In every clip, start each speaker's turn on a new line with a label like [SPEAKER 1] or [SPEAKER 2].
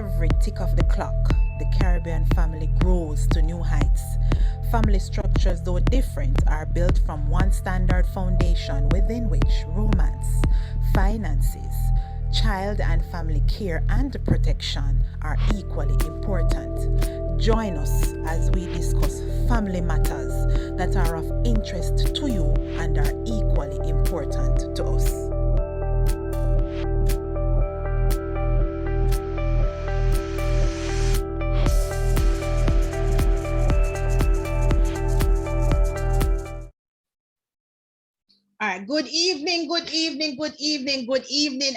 [SPEAKER 1] every tick of the clock, the Caribbean family grows to new heights. Family structures, though different, are built from one standard foundation within which romance, finances, child and family care and protection are equally important. Join us as we discuss family matters that are of interest to you and are equally important to us.
[SPEAKER 2] All right, good evening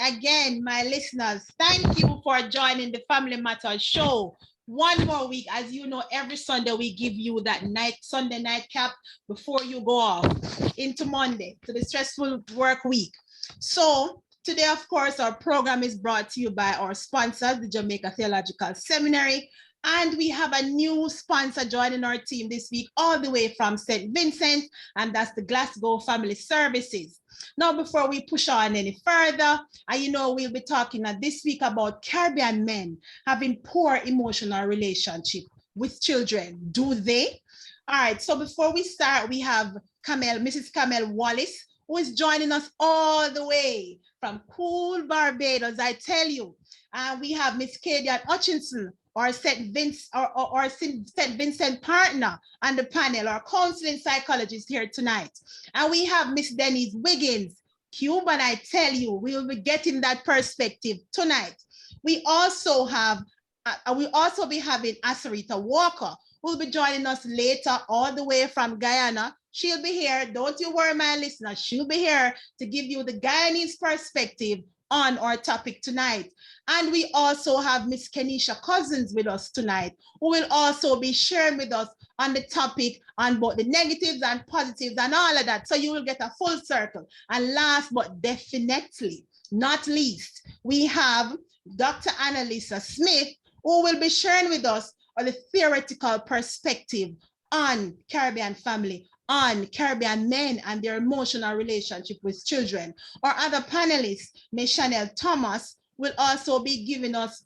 [SPEAKER 2] again, my listeners. Thank you for joining the Family Matters show. One more week. As you know, every Sunday we give you that Sunday nightcap before you go off into Monday, to the stressful work week. So today, of course, our program is brought to you by our sponsors, the Jamaica Theological Seminary. And we have a new sponsor joining our team this week, all the way from St. Vincent, and that's the Glasgow Family Services. Now, before we push on any further, we'll be talking this week about Caribbean men having poor emotional relationship with children. Do they? All right, so before we start, we have Mrs. Camille Wallace, who is joining us all the way from cool Barbados, I tell you. And we have Miss Kadian Hutchinson, our St. Vincent partner on the panel, our counseling psychologist here tonight. And we have Miss Denise Wiggins, Cuban, I tell you, we will be getting that perspective tonight. We also have, we'll also be having Asarita Walker, who will be joining us later all the way from Guyana. She'll be here, don't you worry, my listeners, she'll be here to give you the Guyanese perspective on our topic tonight. And we also have Miss Kenisha Cousins with us tonight, who will also be sharing with us on the topic on both the negatives and positives and all of that. So you will get a full circle. And last but definitely not least, we have Dr. Annalisa Smith, who will be sharing with us on the theoretical perspective on Caribbean family, on Caribbean men and their emotional relationship with children. Our other panelists, Ms. Chanel Thomas, will also be giving us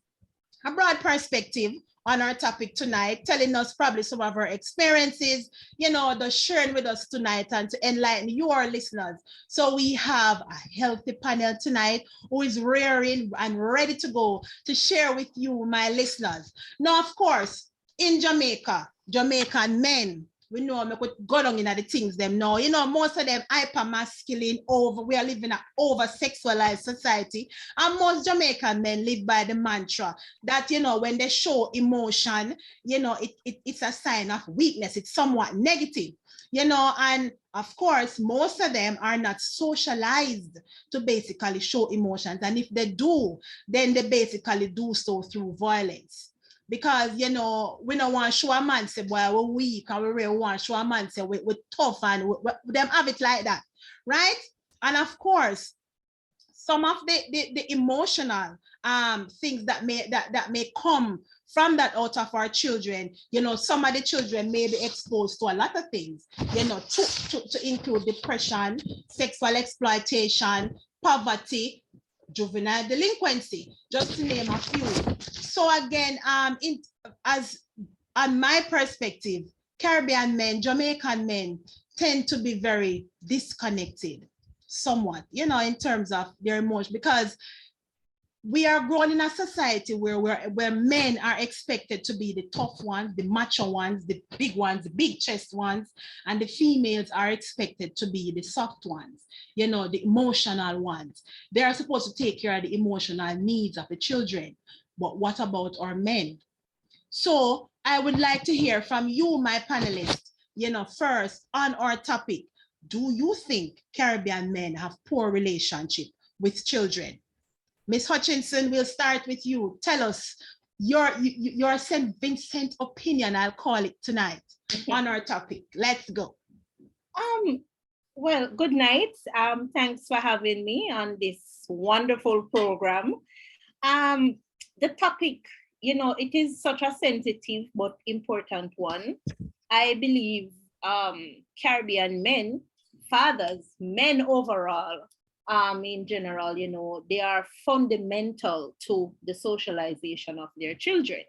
[SPEAKER 2] a broad perspective on our topic tonight, telling us probably some of our experiences, the sharing with us tonight and to enlighten you, our listeners. So we have a healthy panel tonight who is rearing and ready to go to share with you, my listeners. Now, of course, in Jamaica, Jamaican men, we know we could go down in the things them now. Most of them hyper masculine, we are living in an over sexualized society. And most Jamaican men live by the mantra that, when they show emotion, it's a sign of weakness. It's somewhat negative, and of course, most of them are not socialized to basically show emotions. And if they do, then they basically do so through violence. Because, we don't want to show a man say, boy, we're weak, and we really want to show a man say, we're tough, and them have it like that, right? And of course, some of the emotional things that may come from that out of our children, some of the children may be exposed to a lot of things, to include depression, sexual exploitation, poverty, juvenile delinquency, just to name a few. So again, on my perspective, Caribbean men, Jamaican men tend to be very disconnected somewhat, in terms of their emotion, because we are growing in a society where men are expected to be the tough ones, the macho ones, the big chest ones, and the females are expected to be the soft ones, the emotional ones. They are supposed to take care of the emotional needs of the children. But what about our men? So I would like to hear from you, my panelists, first on our topic. Do you think Caribbean men have poor relationship with children? Ms. Hutchinson, we'll start with you. Tell us your St. Vincent opinion, I'll call it tonight, on our topic. Let's go.
[SPEAKER 3] Well, good night. Thanks for having me on this wonderful program. The topic, it is such a sensitive but important one. I believe Caribbean men, fathers, men overall, in general, they are fundamental to the socialization of their children.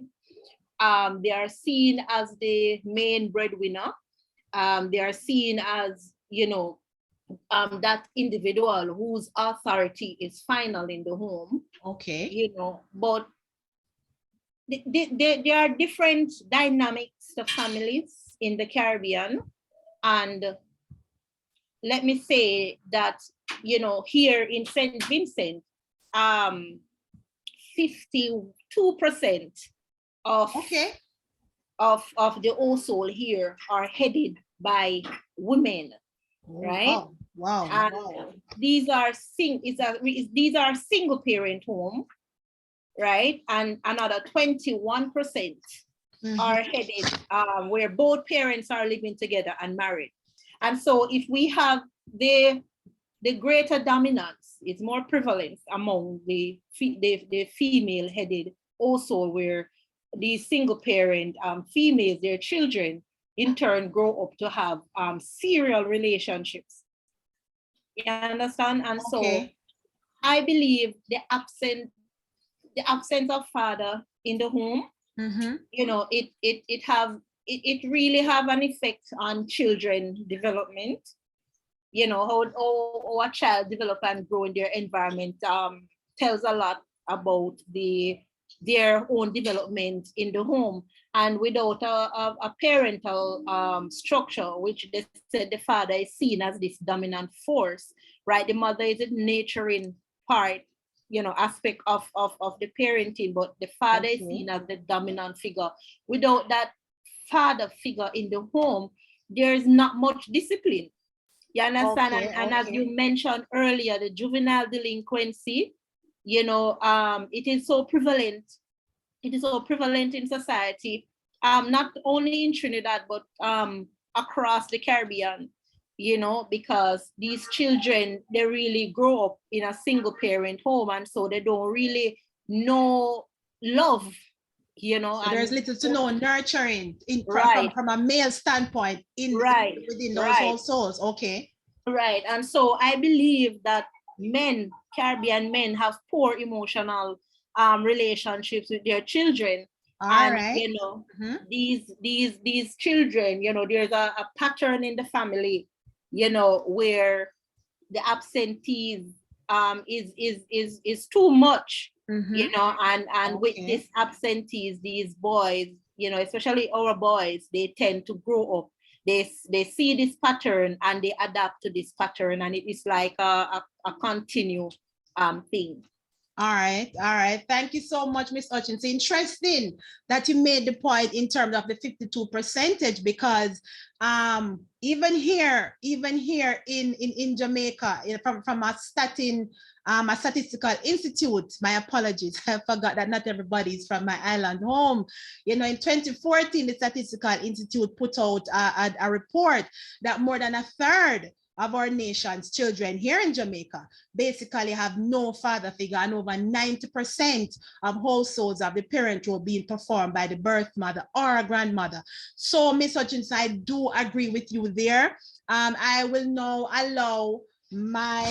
[SPEAKER 3] They are seen as the main breadwinner. They are seen as, that individual whose authority is final in the home.
[SPEAKER 2] Okay.
[SPEAKER 3] But there are different dynamics of families in the Caribbean. And let me say that, here in St. Vincent, 52% of
[SPEAKER 2] Okay.
[SPEAKER 3] of the household here are headed by women, right?
[SPEAKER 2] Wow.
[SPEAKER 3] And these are these are single parent home, right? And another 21% are headed where both parents are living together and married. And so if we have the greater dominance, it's more prevalent among the female headed also, where these single parent females, their children in turn grow up to have serial relationships. You understand? And so I believe the absence of father in the home, it really have an effect on children development. How a child develop and grow in their environment tells a lot about their own development in the home. And without a parental structure, which they said the father is seen as this dominant force, right? The mother is a nurturing part, aspect of the parenting, but the father is seen as the dominant figure. Without that father figure in the home, there's not much discipline. You understand? And as you mentioned earlier, the juvenile delinquency, it is so prevalent. It is so prevalent in society, not only in Trinidad, but across the Caribbean, because these children, they really grow up in a single parent home. And so they don't really know love,
[SPEAKER 2] So there's little to no nurturing from a male standpoint within those households. Okay.
[SPEAKER 3] Right. And so I believe that Caribbean men have poor emotional relationships with their children. These children, there's a pattern in the family, where the absentees is too much. And with these absentees, these boys, especially our boys, they tend to grow up. They see this pattern and they adapt to this pattern, and it is like a continued thing.
[SPEAKER 2] All right. Thank you so much, Ms. Hutchins. Interesting that you made the point in terms of the 52%, because even here in Jamaica, from a statistical institute, my apologies, I forgot that not everybody is from my island home. In 2014, the Statistical Institute put out a report that more than a third of our nation's children here in Jamaica basically have no father figure, and over 90% of households of the parent role being performed by the birth mother or a grandmother. So, Ms. Hutchins, I do agree with you there. I will now allow my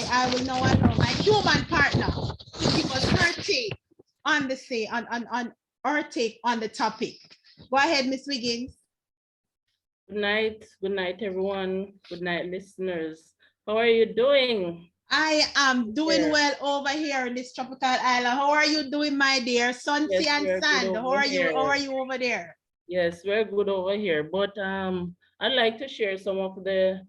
[SPEAKER 2] human partner to give us her take on our take on the topic. Go ahead, Ms. Wiggins.
[SPEAKER 4] Good night, everyone. Good night, listeners. How are you doing?
[SPEAKER 2] I am doing well over here in this tropical island. How are you doing, my dear? Sun, sea, and sand. How are you over there?
[SPEAKER 4] Yes, we're good over here. But I'd like to share some of the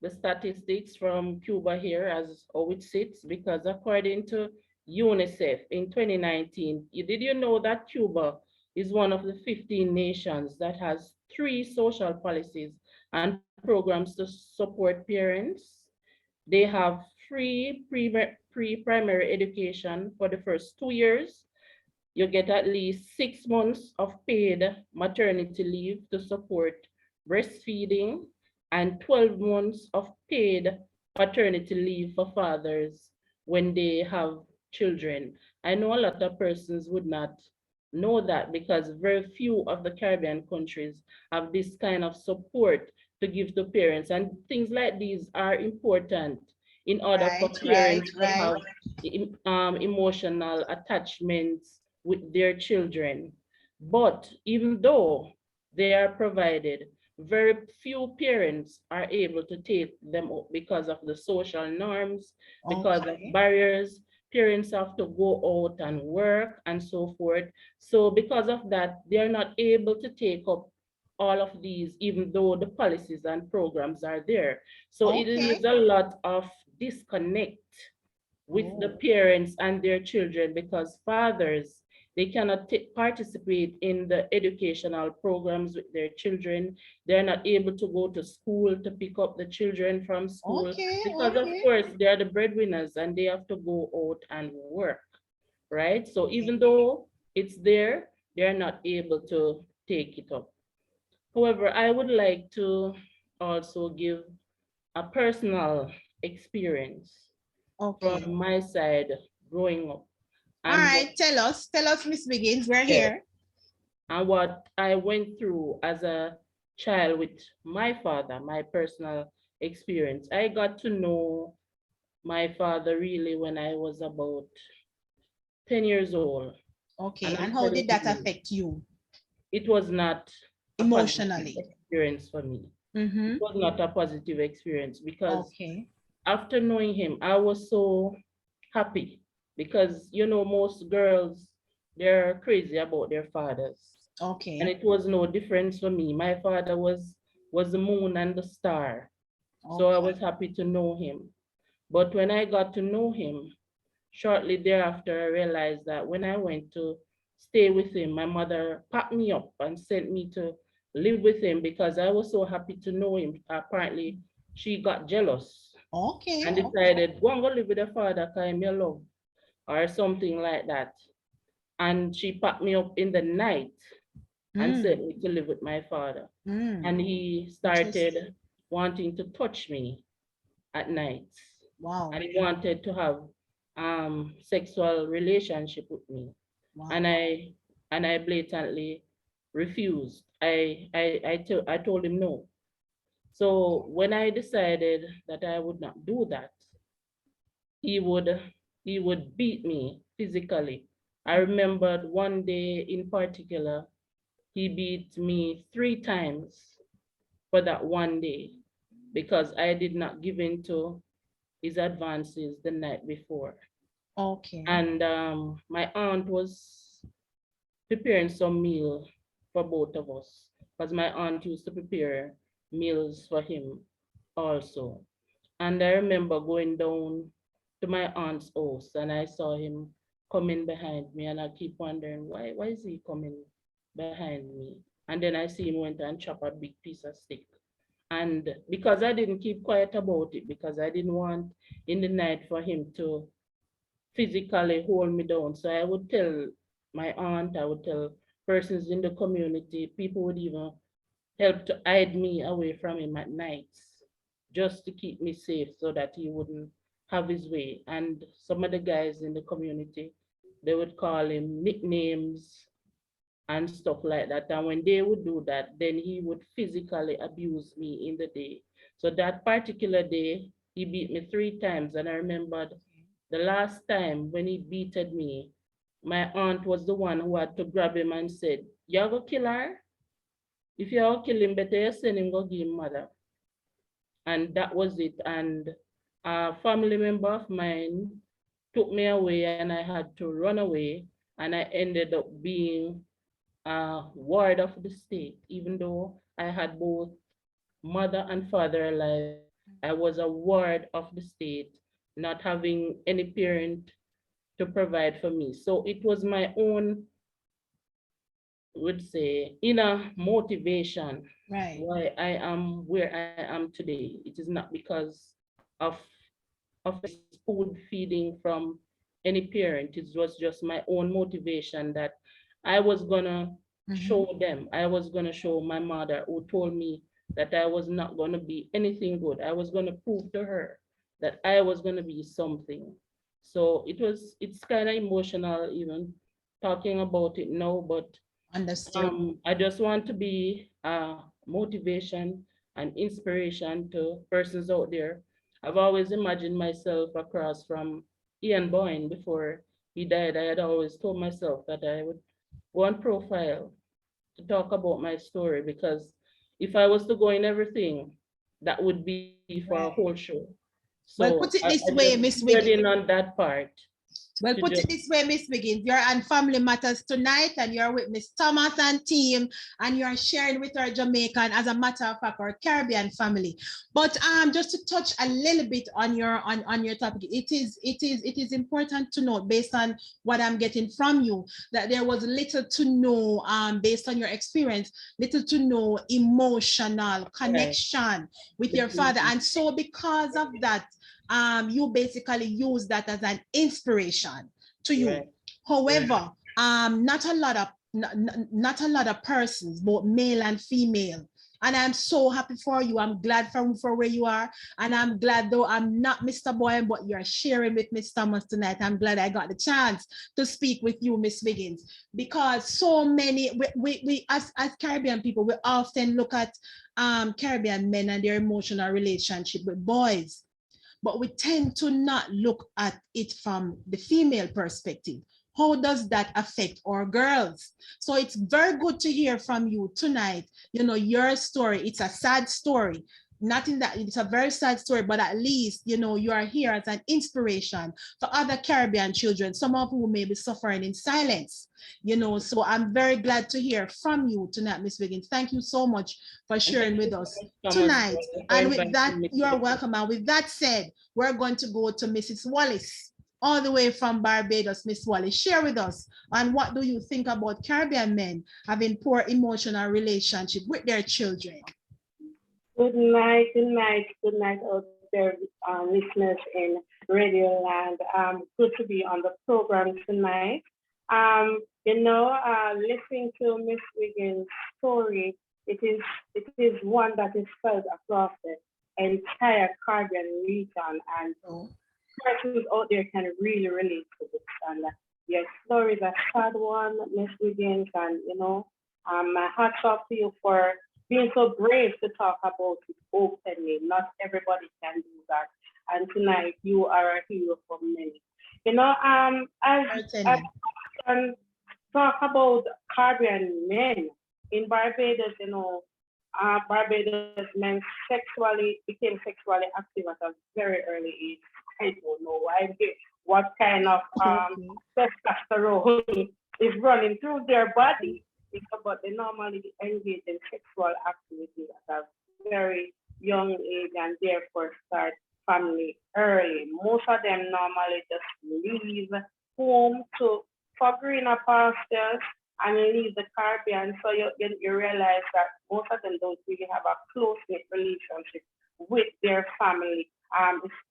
[SPEAKER 4] statistics from Cuba here as how it sits, because according to UNICEF in 2019, did you know that Cuba is one of the 15 nations that has 3 social policies and programs to support parents? They have free pre-primary education for the first 2 years. You get at least 6 months of paid maternity leave to support breastfeeding, and 12 months of paid paternity leave for fathers when they have children. I know a lot of persons would not know that, because very few of the Caribbean countries have this kind of support to give to parents, and things like these are important in order for
[SPEAKER 2] Right, right,
[SPEAKER 4] parents to
[SPEAKER 2] right.
[SPEAKER 4] have emotional attachments with their children. But even though they are provided, very few parents are able to take them up because of the social norms, because of
[SPEAKER 2] Okay.
[SPEAKER 4] barriers. Parents have to go out and work and so forth. So because of that, they are not able to take up all of these, even though the policies and programs are there. So it
[SPEAKER 2] Okay.
[SPEAKER 4] is a lot of disconnect with the
[SPEAKER 2] Oh,
[SPEAKER 4] parents and their children because fathers, they cannot participate in the educational programs with their children. They're not able to go to school to pick up the children from school
[SPEAKER 2] okay,
[SPEAKER 4] because of
[SPEAKER 2] okay,
[SPEAKER 4] course they are the breadwinners and they have to go out and work, right? So even
[SPEAKER 2] okay.
[SPEAKER 4] though it's there, they're not able to take it up. However, I would like to also give a personal experience from
[SPEAKER 2] Okay.
[SPEAKER 4] my side growing up
[SPEAKER 2] All
[SPEAKER 4] and
[SPEAKER 2] right, tell us, Miss Wiggins, we're
[SPEAKER 4] yes,
[SPEAKER 2] here.
[SPEAKER 4] and what I went through as a child with my father, my personal experience. I got to know my father really when I was about 10 years old. And
[SPEAKER 2] Okay,
[SPEAKER 4] I'm
[SPEAKER 2] and how
[SPEAKER 4] telling
[SPEAKER 2] did that
[SPEAKER 4] you,
[SPEAKER 2] affect you
[SPEAKER 4] it was not a positive
[SPEAKER 2] emotionally?
[SPEAKER 4] experience for me. It
[SPEAKER 2] Mm-hmm.
[SPEAKER 4] was not a positive experience because
[SPEAKER 2] Okay,
[SPEAKER 4] after knowing him, I was so happy because most girls, they're crazy about their fathers. And
[SPEAKER 2] okay,
[SPEAKER 4] it was no difference for me. My father was the moon and the star. So I was
[SPEAKER 2] okay.
[SPEAKER 4] happy to know him. But when I got to know him, shortly thereafter, I realized that when I went to stay with him, my mother packed me up and sent me to live with him because I was so happy to know him. Apparently, she got jealous
[SPEAKER 2] Okay,
[SPEAKER 4] and
[SPEAKER 2] okay.
[SPEAKER 4] decided, go live with the father, because I'm your love, or something like that. And she packed me up in the night and sent
[SPEAKER 2] Mm,
[SPEAKER 4] me to live with my father.
[SPEAKER 2] mm.
[SPEAKER 4] And he
[SPEAKER 2] Interesting.
[SPEAKER 4] started wanting to touch me at night. And
[SPEAKER 2] Wow,
[SPEAKER 4] he wanted to have sexual relationship with me. And
[SPEAKER 2] wow.
[SPEAKER 4] I blatantly refused. I told him no. So when I decided that I would not do that, he would he would beat me physically. I remembered one day in particular, he beat me 3 times for that one day because I did not give in to his advances the night before.
[SPEAKER 2] Okay,
[SPEAKER 4] And my aunt was preparing some meal for both of us because my aunt used to prepare meals for him also. And I remember going down to my aunt's house and I saw him coming behind me and I keep wondering why is he coming behind me? And then I see him went and chop a big piece of steak. And because I didn't keep quiet about it, because I didn't want in the night for him to physically hold me down. So I would tell my aunt, I would tell persons in the community, people would even help to hide me away from him at nights just to keep me safe so that he wouldn't have his way. And some of the guys in the community, they would call him nicknames and stuff like that. And when they would do that, then he would physically abuse me in the day. So that particular day, he beat me 3 times. And I remembered the last time when he beated me, my aunt was the one who had to grab him and said, "You're gonna kill her? If you're gonna kill him, better you send him go give him mother." And that was it. And a family member of mine took me away and I had to run away. And I ended up being ward of the state, even though I had both mother and father alive. I was a ward of the state, not having any parent to provide for me. So it was my own, would say, inner motivation
[SPEAKER 2] right.
[SPEAKER 4] why I am where I am today. It is not because of of any spoon feeding from any parent. It was just my own motivation that I was gonna
[SPEAKER 2] Mm-hmm.
[SPEAKER 4] show them. I was gonna show my mother who told me that I was not gonna be anything good. I was gonna prove to her that I was gonna be something. So it's kind of emotional even talking about it now, but
[SPEAKER 2] Understood.
[SPEAKER 4] I just want to be motivation and inspiration to persons out there I've always imagined myself across from Ian Boyne before he died. I had always told myself that I would go on profile to talk about my story, because if I was to go in everything, that would be for a whole
[SPEAKER 2] Right.
[SPEAKER 4] show.
[SPEAKER 2] Well,
[SPEAKER 4] So
[SPEAKER 2] put it
[SPEAKER 4] I
[SPEAKER 2] this
[SPEAKER 4] just
[SPEAKER 2] way, Miss
[SPEAKER 4] zeroed
[SPEAKER 2] Wiggins.
[SPEAKER 4] in on that part
[SPEAKER 2] Well,
[SPEAKER 4] to
[SPEAKER 2] put
[SPEAKER 4] just
[SPEAKER 2] it this way, Miss Wiggins. You're on Family Matters tonight, and you're with Miss Thomas and team, and you're sharing with our Jamaican, as a matter of fact, our Caribbean family. But just to touch a little bit on your topic, it is important to note, based on what I'm getting from you, that there was little to no, based on your experience, little to no emotional connection with your father, and so because of that, you basically use that as an inspiration to you.
[SPEAKER 4] Right.
[SPEAKER 2] However, not a lot of not a lot of persons, both male and female. And I'm so happy for you. I'm glad for where you are. And I'm glad, though I'm not Mr. Boyle, but you're sharing with Miss Thomas tonight. I'm glad I got the chance to speak with you, Miss Wiggins, because so many, we as Caribbean people, we often look at Caribbean men and their emotional relationship with boys, but we tend to not look at it from the female perspective. How does that affect our girls? So it's very good to hear from you tonight. You know, your story, it's a sad story. Not in that it's a very sad story, but at least, you know, you are here as an inspiration for other Caribbean children, some of who may be suffering in silence. You know, so I'm very glad to hear from you tonight, Miss Wiggins. Thank you so much for
[SPEAKER 4] And thank
[SPEAKER 2] sharing
[SPEAKER 4] you
[SPEAKER 2] with
[SPEAKER 4] so
[SPEAKER 2] us
[SPEAKER 4] much, Thomas,
[SPEAKER 2] tonight.
[SPEAKER 4] for
[SPEAKER 2] And with
[SPEAKER 4] inviting
[SPEAKER 2] that,
[SPEAKER 4] me to
[SPEAKER 2] you
[SPEAKER 4] the
[SPEAKER 2] are welcome. And with that said, we're going to go to Mrs. Wallace, all the way from Barbados. Miss Wallace, share with us on what do you think about Caribbean men having poor emotional relationship with their children.
[SPEAKER 5] Good night out there, listeners in Radio Land. Good to be on the program tonight. Listening to Miss Wiggins' story, it is one that is felt across the entire Caribbean region, and
[SPEAKER 2] Oh,
[SPEAKER 5] persons out there can really relate to this. And your story is a sad one, Miss Wiggins, and my hats off to you for being so brave to talk about it openly. Not everybody can do that. And tonight you are a hero for many. As
[SPEAKER 2] certainly.
[SPEAKER 5] talk about Caribbean men in Barbados, Barbados men became sexually active at a very early age. I don't know why, what kind of
[SPEAKER 2] Okay.
[SPEAKER 5] testosterone is running through their body, but they normally engage in sexual activity at a very young age and therefore start family early. Most of them normally just leave home for greener pastures and leave the Caribbean. So you realize that most of them don't really have a close knit relationship with their family.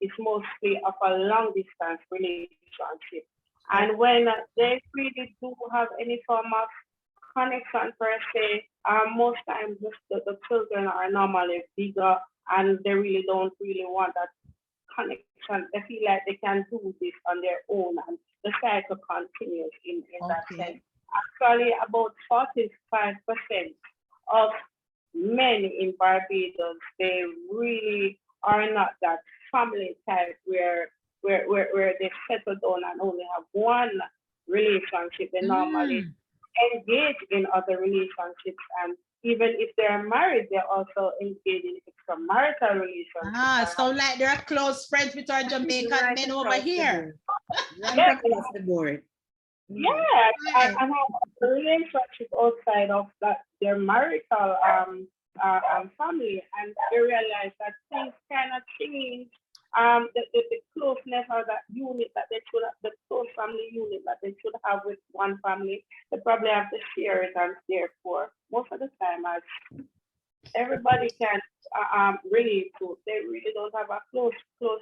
[SPEAKER 5] It's mostly of a long distance relationship. And when they really do have any form of connection per se, most times the children are normally bigger and they really don't really want that connection. They feel like they can do this on their own and the cycle continues in that sense.
[SPEAKER 2] Okay.
[SPEAKER 5] Actually, about 45% of men in Barbados, they really are not that family type where they settle down and only have one relationship. They normally
[SPEAKER 2] Mm.
[SPEAKER 5] engage in other relationships, and even if they're married, they also engage in extramarital relationships.
[SPEAKER 2] So like they're close friends with our Jamaican
[SPEAKER 3] Right
[SPEAKER 2] men over
[SPEAKER 3] across the
[SPEAKER 2] here.
[SPEAKER 3] board. Right
[SPEAKER 5] Yeah,
[SPEAKER 3] across the board.
[SPEAKER 5] yeah,
[SPEAKER 2] Right.
[SPEAKER 5] and have a relationship outside of that their marital family, and they realize that things cannot change. The closeness or that unit that they should have, the close family unit that they should have with one family, they probably have to share it, and therefore most of the time, as everybody can relate to, they really don't have a close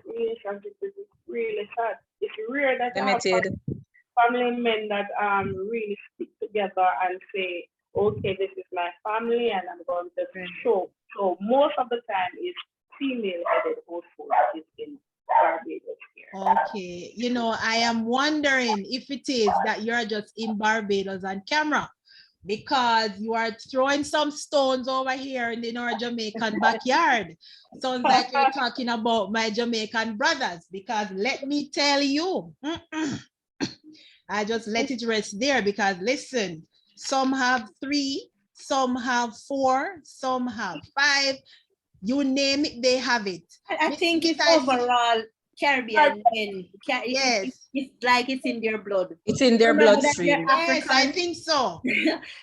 [SPEAKER 5] relationship. It's really sad. It's rare that you have
[SPEAKER 6] Limited.
[SPEAKER 5] family men that really stick together and say, okay, this is my family and I'm going to show. So most of the time it's female-headed household that is in Barbados here.
[SPEAKER 2] Okay. I am wondering if it is that you're just in Barbados on camera, because you are throwing some stones over here in our Jamaican backyard. Sounds like you're talking about my Jamaican brothers, because let me tell you, I just let it rest there, because listen, some have 3, some have 4, some have 5. You name it, they have it.
[SPEAKER 3] I think it's overall Caribbean men.
[SPEAKER 2] Yes.
[SPEAKER 3] It's like it's in their blood.
[SPEAKER 6] It's in their bloodstream.
[SPEAKER 2] Yes, I think so.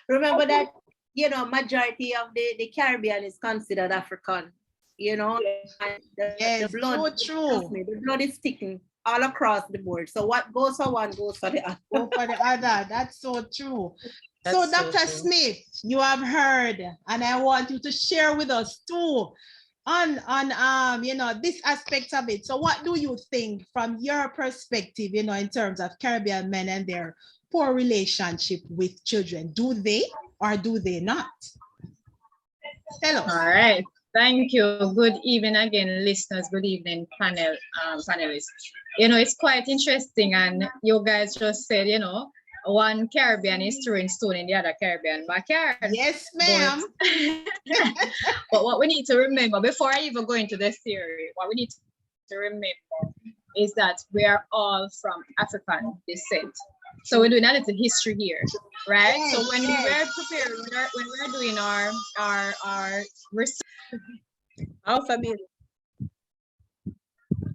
[SPEAKER 3] Remember that, you know, majority of the Caribbean is considered African, you know, and the blood,
[SPEAKER 2] so true.
[SPEAKER 3] The blood is sticking all across the board. So what goes for one goes for the other.
[SPEAKER 2] Go for the other. That's so true. So Dr. Smith, you have heard, and I want you to share with us too on you know, this aspect of it. So what do you think from your perspective, you know, in terms of Caribbean men and their poor relationship with children? Do they or do they not? Tell us.
[SPEAKER 7] All right. Thank you. Good evening again, listeners. Good evening, panelists. You know, it's quite interesting, and you guys just said, you know, one Caribbean is throwing stone in the other Caribbean backyard.
[SPEAKER 2] Yes, ma'am.
[SPEAKER 7] But what we need to remember, before I even go into the theory, what we need to remember is that we are all from African descent. So we're doing a little history here, right?
[SPEAKER 2] Yes,
[SPEAKER 7] so when we were preparing, when we're doing our research,
[SPEAKER 6] alphabet.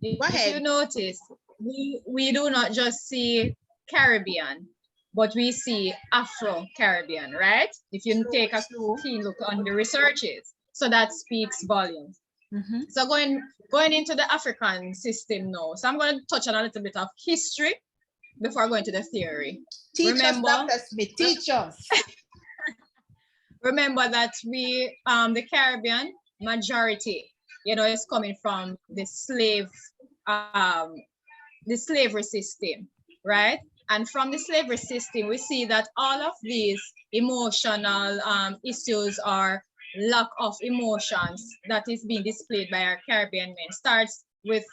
[SPEAKER 7] If you notice, we do not just see Caribbean, but we see Afro-Caribbean, right? If you take a keen look on the researches, so that speaks volumes. So going into the African system now. So I'm going to touch on a little bit of history before going to the theory.
[SPEAKER 2] Teach us, Dr. Smith, teach us.
[SPEAKER 7] Remember that we, the Caribbean majority, you know, is coming from the slavery system, right? And from the slavery system, we see that all of these emotional issues or lack of emotions that is being displayed by our Caribbean men starts with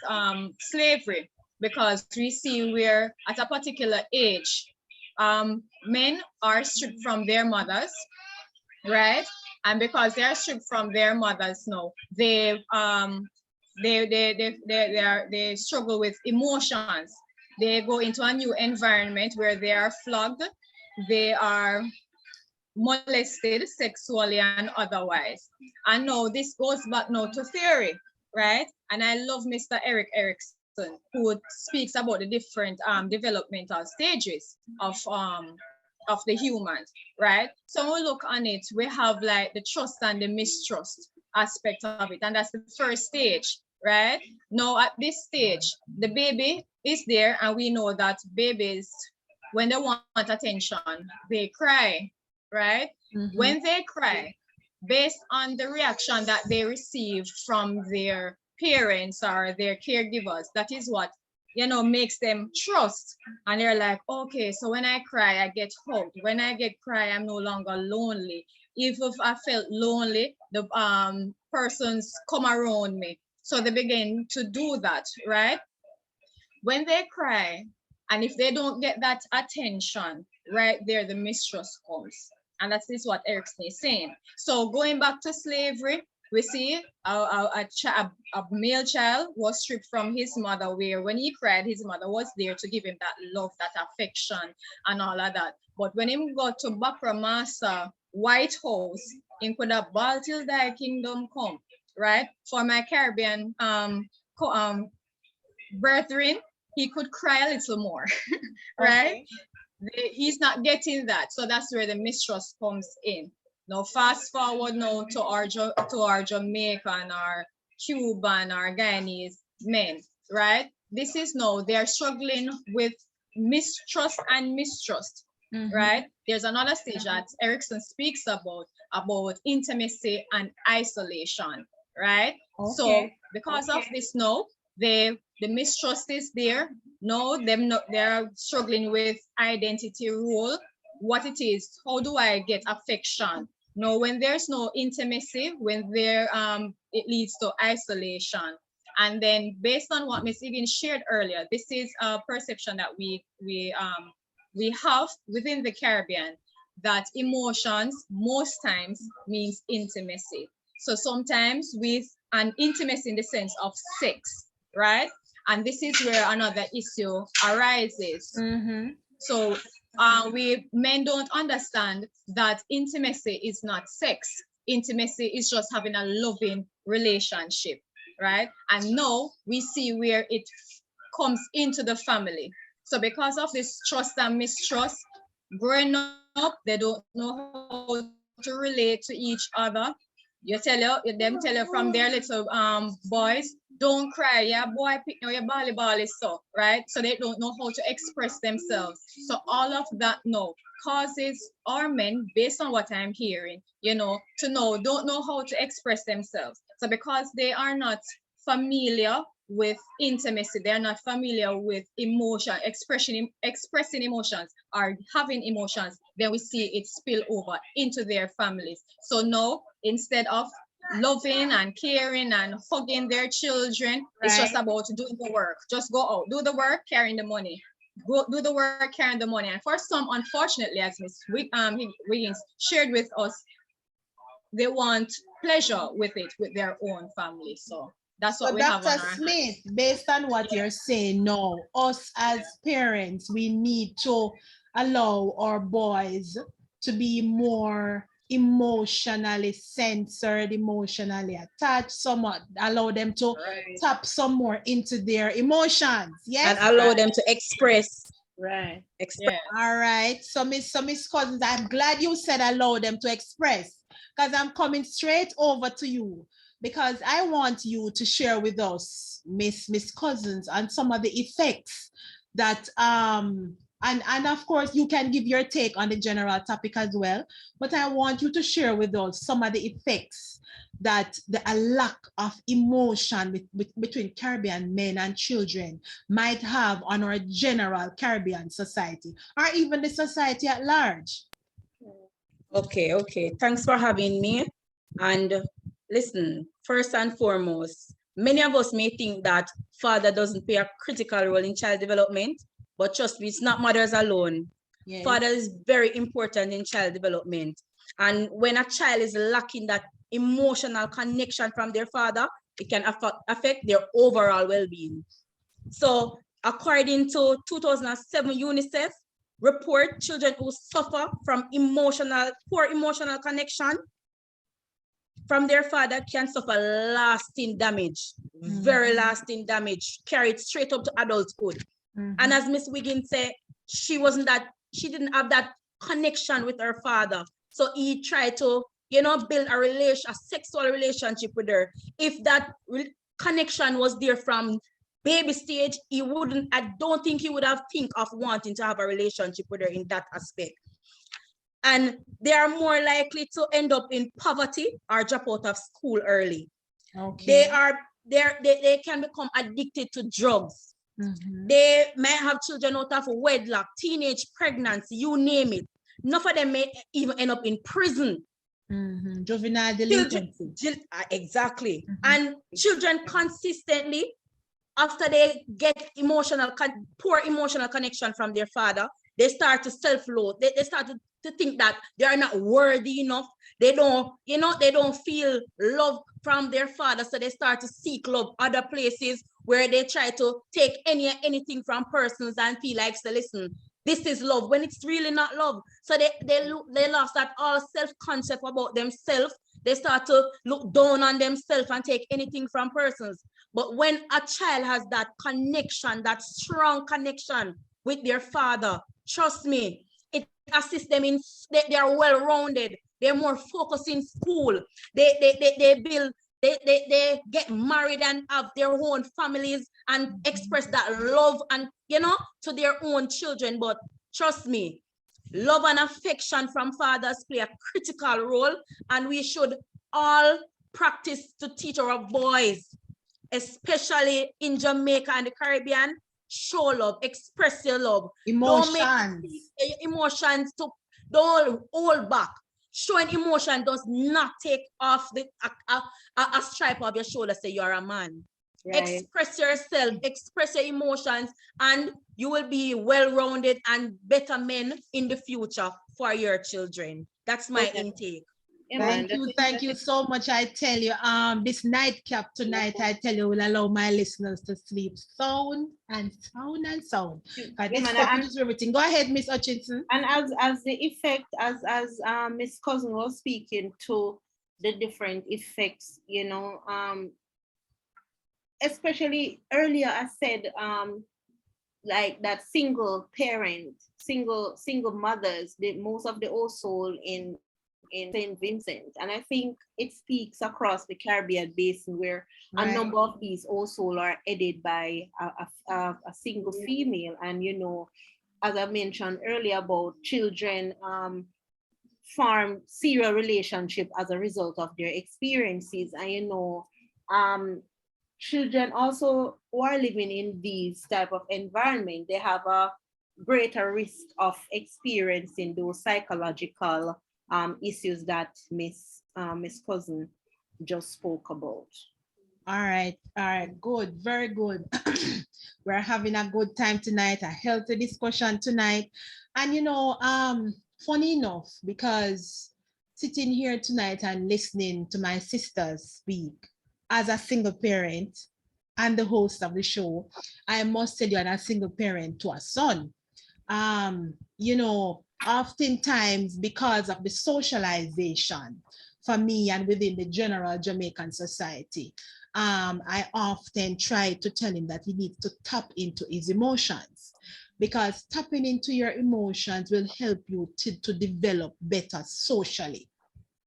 [SPEAKER 7] slavery, because we see where at a particular age, men are stripped from their mothers, right? And because they are stripped from their mothers now, they struggle with emotions. They go into a new environment where they are flogged, they are molested sexually and otherwise. And now this goes back now to theory, right? And I love Mr. Eric Erickson, who speaks about the different developmental stages of the human, right? So when we look on it, we have like the trust and the mistrust aspect of it, and that's the first stage, right? Now at this stage, the baby is there, and we know that babies, when they want attention, they cry, right? When they cry, based on the reaction that they receive from their parents or their caregivers, that is what, you know, makes them trust. And they're like, okay, so when I cry, I get hugged. When I get cry, I'm no longer lonely. If I felt lonely, the persons come around me. So they begin to do that, right? When they cry, and if they don't get that attention, right there, the mistrust comes. And that is what Erickson is saying. So going back to slavery, we see a male child was stripped from his mother, where when he cried, his mother was there to give him that love, that affection, and all of that. But when he got to Bakra Masa, White House, he could have ball till thy kingdom come, right? For my Caribbean brethren, he could cry a little more, right? Okay. He's not getting that. So that's where the mistrust comes in. Now, fast forward now to our Jamaican, our Cuban, our Guyanese men, right? This is now, they're struggling with mistrust and mistrust, right? There's another stage that Erickson speaks about intimacy and isolation, right? Okay. So because of this now, the mistrust is there. No, they're struggling with identity role, what it is, how do I get affection? No, when there's no intimacy, when there it leads to isolation. And then based on what Ms. Egan shared earlier, this is a perception that we have within the Caribbean. that emotions most times means intimacy. So sometimes with an intimacy in the sense of sex, right? And this is where another issue arises. So we men don't understand that intimacy is not sex. Intimacy is just having a loving relationship, right? And now we see where it comes into the family. So because of this trust and mistrust, growing up, they don't know how to relate to each other. Them tell you from their little boys, don't cry, yeah, boy, pick now your bally so, right? So they don't know how to express themselves. So all of that now causes our men, based on what I'm hearing, don't know how to express themselves. So because they are not familiar with intimacy, they're not familiar with emotion, expressing emotions or having emotions, then we see it spill over into their families. So now, instead of loving and caring and hugging their children, it's just about doing the work. Just go out, do the work, carrying the money. Go do the work, carrying the money. And for some, unfortunately, as Ms. Wiggins shared with us, they want pleasure with it, with their own family. So that's what
[SPEAKER 2] So
[SPEAKER 7] we have on
[SPEAKER 2] Dr.
[SPEAKER 7] our
[SPEAKER 2] Smith, based on what you're saying now, us as parents, we need to allow our boys to be more emotionally censored, emotionally attached, somewhat allow them to tap some more into their emotions. Yes.
[SPEAKER 6] And allow them to express.
[SPEAKER 3] Right.
[SPEAKER 7] Yeah.
[SPEAKER 2] All right. So Miss Cousins, I'm glad you said allow them to express, because I'm coming straight over to you, because I want you to share with us, Miss Cousins, and some of the effects that and of course you can give your take on the general topic as well, but I want you to share with us some of the effects that a lack of emotion between Caribbean men and children might have on our general Caribbean society, or even the society at large.
[SPEAKER 6] Okay. Thanks for having me. And listen, first and foremost, many of us may think that father doesn't play a critical role in child development, but trust me, it's not mothers alone.
[SPEAKER 2] Yes.
[SPEAKER 6] Father is very important in child development. And when a child is lacking that emotional connection from their father, it can affect their overall well-being. So according to 2007 UNICEF report, children who suffer from poor emotional connection from their father can suffer lasting damage, very lasting damage, carried straight up to adulthood. And as Miss Wiggins said, she didn't have that connection with her father. So he tried to, build a sexual relationship with her. If that connection was there from baby stage, I don't think he would have think of wanting to have a relationship with her in that aspect. And they are more likely to end up in poverty or drop out of school early.
[SPEAKER 2] Okay.
[SPEAKER 6] They can become addicted to drugs. They may have children out of wedlock, teenage pregnancy, you name it. None of them may even end up in prison.
[SPEAKER 2] Juvenile delinquency.
[SPEAKER 6] Exactly. And children consistently, after they get poor emotional connection from their father, they start to self-loathe. They start to think that they are not worthy enough. They don't feel love from their father. So they start to seek love other places where they try to take anything from persons and feel like, so listen, this is love, when it's really not love. So they lost that all self-concept about themselves. They start to look down on themselves and take anything from persons. But when a child has that connection, that strong connection with their father, trust me, it assists them they are well-rounded. They're more focused in school. They get married and have their own families and express that love and, to their own children. But trust me, love and affection from fathers play a critical role, and we should all practice to teach our boys, especially in Jamaica and the Caribbean, show love, express your love. Emotions. Don't hold back. Showing emotion does not take off a stripe of your shoulder, say you're a man.
[SPEAKER 3] Right.
[SPEAKER 6] Express yourself, express your emotions, and you will be well-rounded and better men in the future for your children. That's my
[SPEAKER 3] Okay.
[SPEAKER 6] intake.
[SPEAKER 3] Yeah, man,
[SPEAKER 2] Thank you so much. I tell you, this nightcap tonight, I tell you, will allow my listeners to sleep sound and sound and sound.
[SPEAKER 3] Yeah,
[SPEAKER 2] This
[SPEAKER 3] man,
[SPEAKER 2] topic is everything. Go ahead, Miss Hutchinson.
[SPEAKER 3] and as the effect, as Miss Cousin was speaking to the different effects, you know, especially earlier I said, like that single parent, single mothers, the most of the household in St. Vincent. And I think it speaks across the Caribbean basin where a number of these households are headed by a single female. And you know, as I mentioned earlier about children form serial relationship as a result of their experiences. And you know, children also who are living in these type of environment, they have a greater risk of experiencing those psychological issues that Miss Cousin just spoke about.
[SPEAKER 2] All right, good, very good. We're having a good time tonight, a healthy discussion tonight. And you know, funny enough, because sitting here tonight and listening to my sisters speak as a single parent and the host of the show, I must tell you, I'm a single parent to a son. You know, oftentimes because of the socialization for me and within the general Jamaican society, I often try to tell him that he needs to tap into his emotions, because tapping into your emotions will help you to develop better socially.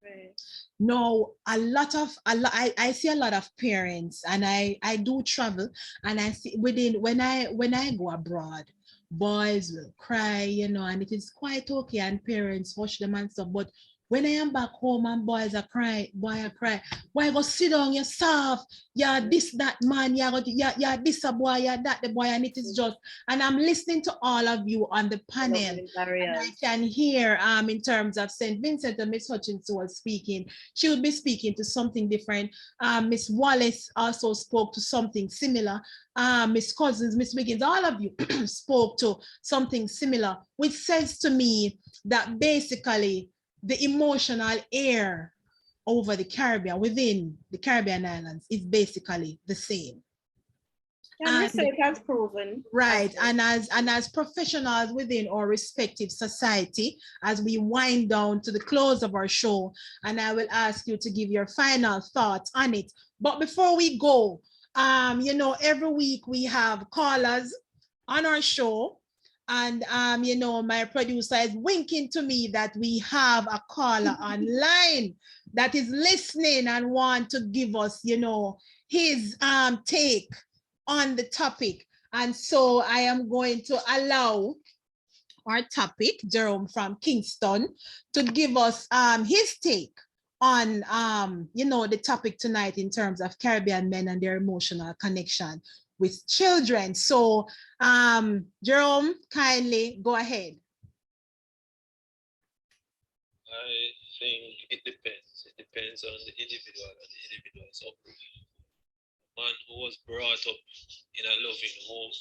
[SPEAKER 3] Right.
[SPEAKER 2] No, I see a lot of parents, and I do travel, and I see when I go abroad, boys will cry, you know, and it is quite okay, and parents hush them and stuff. But when I am back home and boys are crying, boy I cry, why go sit down, you're soft, yeah, this, that man, yeah, this a boy, yeah, that the boy, and it is just, and I'm listening to all of you on the panel, and I can hear in terms of St. Vincent, and Miss Hutchinson was speaking, she would be speaking to something different. Miss Wallace also spoke to something similar. Miss Cousins, Miss Wiggins, all of you spoke to something similar, which says to me that basically the emotional air over the Caribbean, within the Caribbean islands, is basically the same.
[SPEAKER 3] And research has proven.
[SPEAKER 2] Right, and as professionals within our respective society, as we wind down to the close of our show, and I will ask you to give your final thoughts on it. But before we go, you know, every week we have callers on our show, and you know, my producer is winking to me that we have a caller online that is listening and want to give us, you know, his take on the topic. And so I am going to allow our topic, Jerome from Kingston, to give us his take on you know, the topic tonight in terms of Caribbean men and their emotional connection with children. So Jerome, kindly go ahead.
[SPEAKER 8] I think it depends. It depends on the individual and the individual's upbringing. Man who was brought up in a loving home,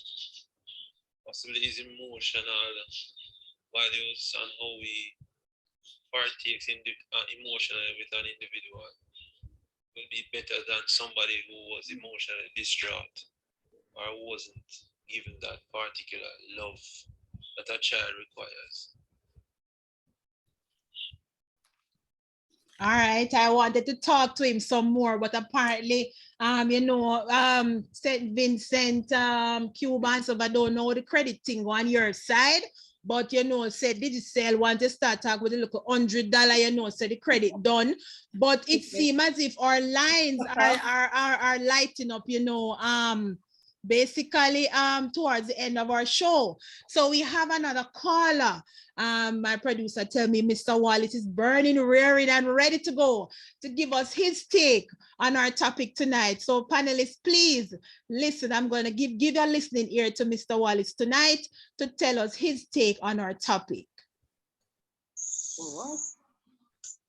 [SPEAKER 8] possibly his emotional values and how he partakes in the, emotionally with an individual will be better than somebody who was emotionally distraught or wasn't given that particular love that a child requires.
[SPEAKER 2] All right, I wanted to talk to him some more, but apparently, you know, St. Vincent, Cuba, and stuff, I don't know the credit thing on your side, but you know, said Digicel want to start talk with a little $100, you know, said the credit done, but it seems as if our lines are lighting up, you know, basically towards the end of our show. So we have another caller. My producer tell me Mr. Wallace is burning, rearing, and ready to go to give us his take on our topic tonight. So panelists, please listen. I'm going to give your listening ear to Mr. Wallace tonight to tell us his take on our topic.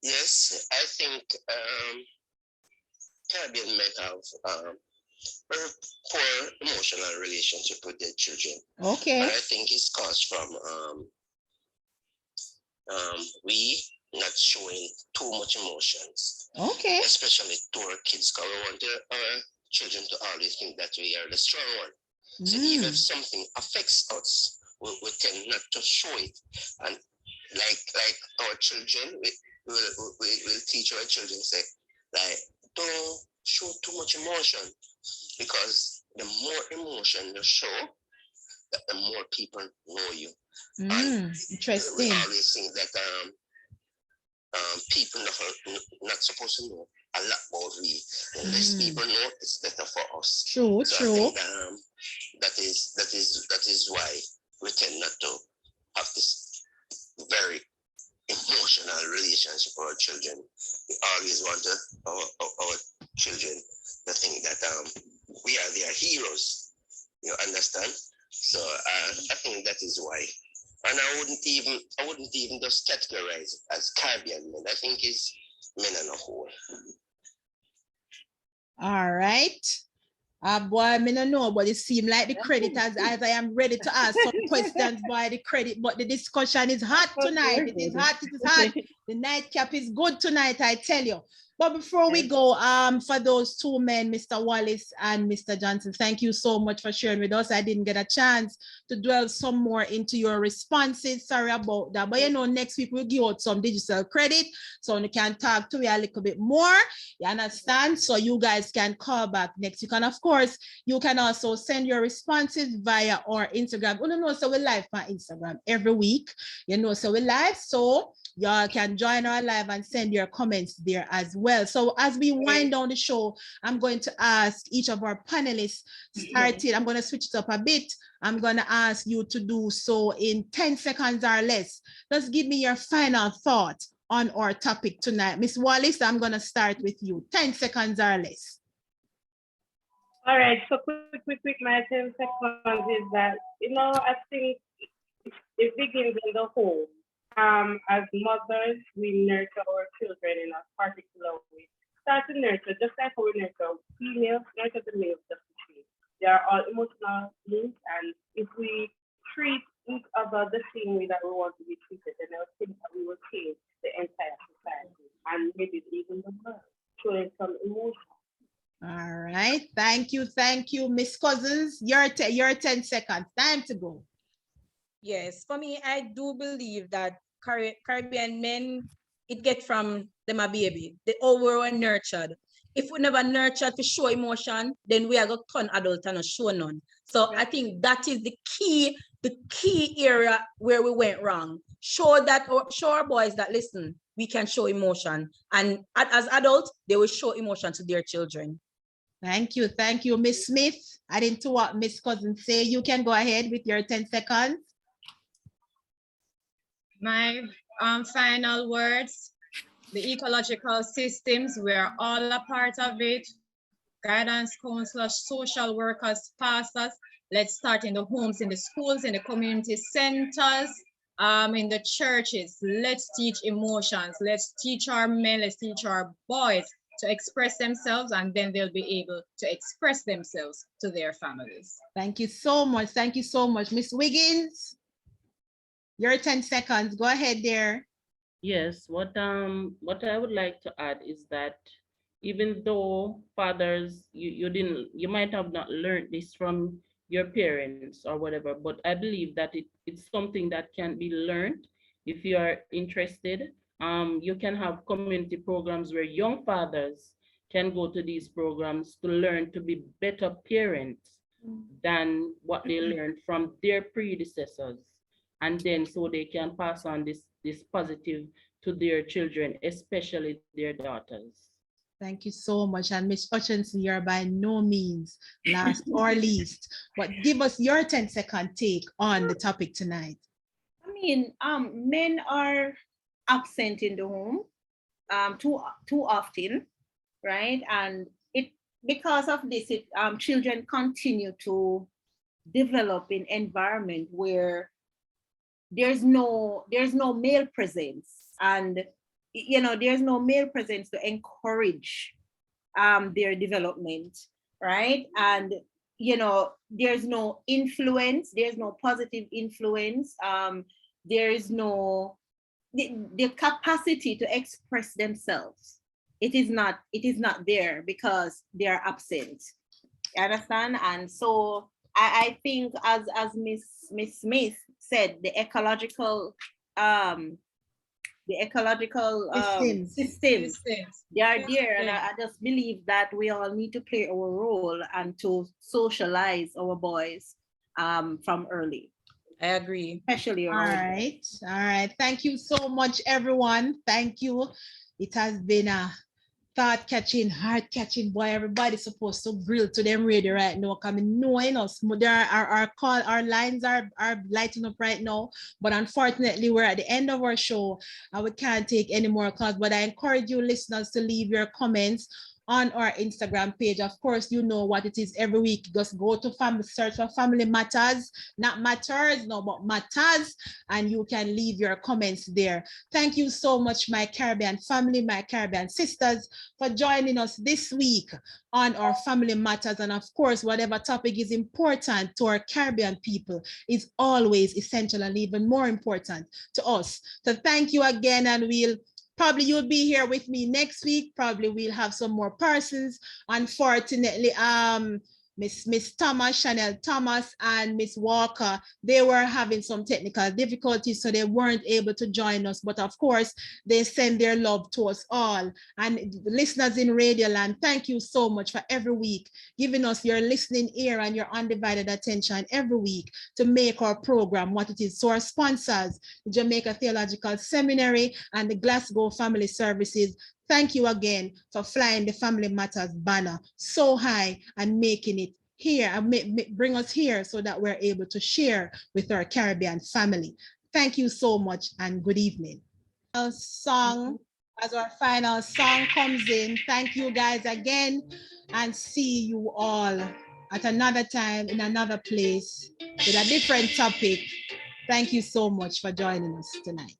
[SPEAKER 9] Yes, I think Caribbean men have very poor emotional relationship with their children.
[SPEAKER 2] Okay.
[SPEAKER 9] And I think it's caused from we not showing too much emotions.
[SPEAKER 2] Okay.
[SPEAKER 9] Especially to our kids, because we want our children to always think that we are the strong one. So even if something affects us, we tend not to show it. And like our children, we'll teach our children, say, like, don't show too much emotion, because the more emotion you show, the more people know you. And
[SPEAKER 2] Interesting.
[SPEAKER 9] we always think that people not supposed to know a lot about we. The less people know, it's better for us.
[SPEAKER 2] True,
[SPEAKER 9] so
[SPEAKER 2] true.
[SPEAKER 9] I think that is why we tend not to have this very emotional relationship with our children. We always want our children to think that we are their heroes. You understand? So I think that is why. And I wouldn't even just categorize it as Caribbean men. I think it's men on a whole.
[SPEAKER 2] All right. Boy, I don't know, but it seems like the credit as I am ready to ask some questions by the credit, but the discussion is hot tonight. It is hot, it is hot. The nightcap is good tonight, I tell you. But before we go, for those two men, Mr. Wallace and Mr. Johnson, thank you so much for sharing with us. I didn't get a chance to dwell some more into your responses. Sorry about that. But you know, next week we'll give out some digital credit so you can talk to me a little bit more. You understand? So you guys can call back next week. And of course, you can also send your responses via our Instagram. You know, so we're live on Instagram every week. You know, so we're live. So y'all can join our live and send your comments there as well. So as we wind down the show, I'm going to ask each of our panelists, I'm going to switch it up a bit. I'm going to ask you to do so in 10 seconds or less. Just give me your final thought on our topic tonight. Miss Wallace, I'm going to start with you. 10 seconds or less.
[SPEAKER 5] All right, so quick, my 10 seconds is that, I think it begins in the home. As mothers, we nurture our children in a particular way. Start to nurture, just like how we nurture females, nurture the males just the same. They are all emotional beings, and if we treat each other the same way that we want to be treated, then I think that we will change the entire society and maybe even the world, showing some emotion.
[SPEAKER 2] All right, thank you, Miss Cousins. Your 10 seconds, time to go.
[SPEAKER 6] Yes, for me, I do believe that Caribbean men, it get from them a baby. They all were nurtured. If we never nurtured to show emotion, then we are going to turn adult and not show none. So I think that is the key area where we went wrong. Show our boys that, listen, we can show emotion. And as adults, they will show emotion to their children.
[SPEAKER 2] Thank you, Miss Smith. Adding to what Miss Cousins say, you can go ahead with your 10 seconds.
[SPEAKER 7] My final words, the ecological systems, we're all a part of it. Guidance counselors, social workers, pastors. Let's start in the homes, in the schools, in the community centers, in the churches. Let's teach emotions. Let's teach our men, let's teach our boys to express themselves, and then they'll be able to express themselves to their families.
[SPEAKER 2] Thank you so much. Thank you so much. Miss Wiggins, your 10 seconds. Go ahead there.
[SPEAKER 4] Yes, what I would like to add is that even though fathers, you might have not learned this from your parents or whatever, but I believe that it's something that can be learned if you are interested. You can have community programs where young fathers can go to these programs to learn to be better parents than what they learned from their predecessors. And then so they can pass on this positive to their children, especially their daughters.
[SPEAKER 2] Thank you so much. And Ms. Hutchinson, you're by no means last or least, but give us your 10-second take on the topic tonight.
[SPEAKER 3] I mean, men are absent in the home too often, right? And because of this, children continue to develop in environment where there's no male presence, and there's no male presence to encourage their development. right? And you know, there's no influence, there's no positive influence, there is no the capacity to express themselves. It is not there because they are absent. You understand? And so I think as Miss Smith said, the ecological systems, they are there. And I just believe that we all need to play our role and to socialize our boys from early.
[SPEAKER 6] I agree.
[SPEAKER 3] Especially
[SPEAKER 2] all right. Thank you so much, everyone. Thank you. It has been a thought-catching, heart-catching, boy. Everybody's supposed to grill to them radio right now. Coming knowing us. There our lines are lighting up right now. But unfortunately, we're at the end of our show and we can't take any more calls. But I encourage you listeners to leave your comments on our Instagram page. Of course, you know what it is every week. Just go to search for Family Mattaz, not Matters, no, but Mattaz, and you can leave your comments there. Thank you so much, my Caribbean family, my Caribbean sisters, for joining us this week on our Family Matters. And of course, whatever topic is important to our Caribbean people is always essential and even more important to us. So thank you again, and probably you'll be here with me next week. Probably we'll have some more persons. Unfortunately, Miss Thomas, Chanel Thomas, and Miss Walker, they were having some technical difficulties, so they weren't able to join us. But of course, they send their love to us all. And listeners in Radio Land, thank you so much for every week giving us your listening ear and your undivided attention every week to make our program what it is. So our sponsors, the Jamaica Theological Seminary and the Glasgow Family Services, thank you again for flying the Family Matters banner so high and making it here and bring us here so that we're able to share with our Caribbean family. Thank you so much and good evening. Our song, as our final song comes in, thank you guys again and see you all at another time in another place with a different topic. Thank you so much for joining us tonight.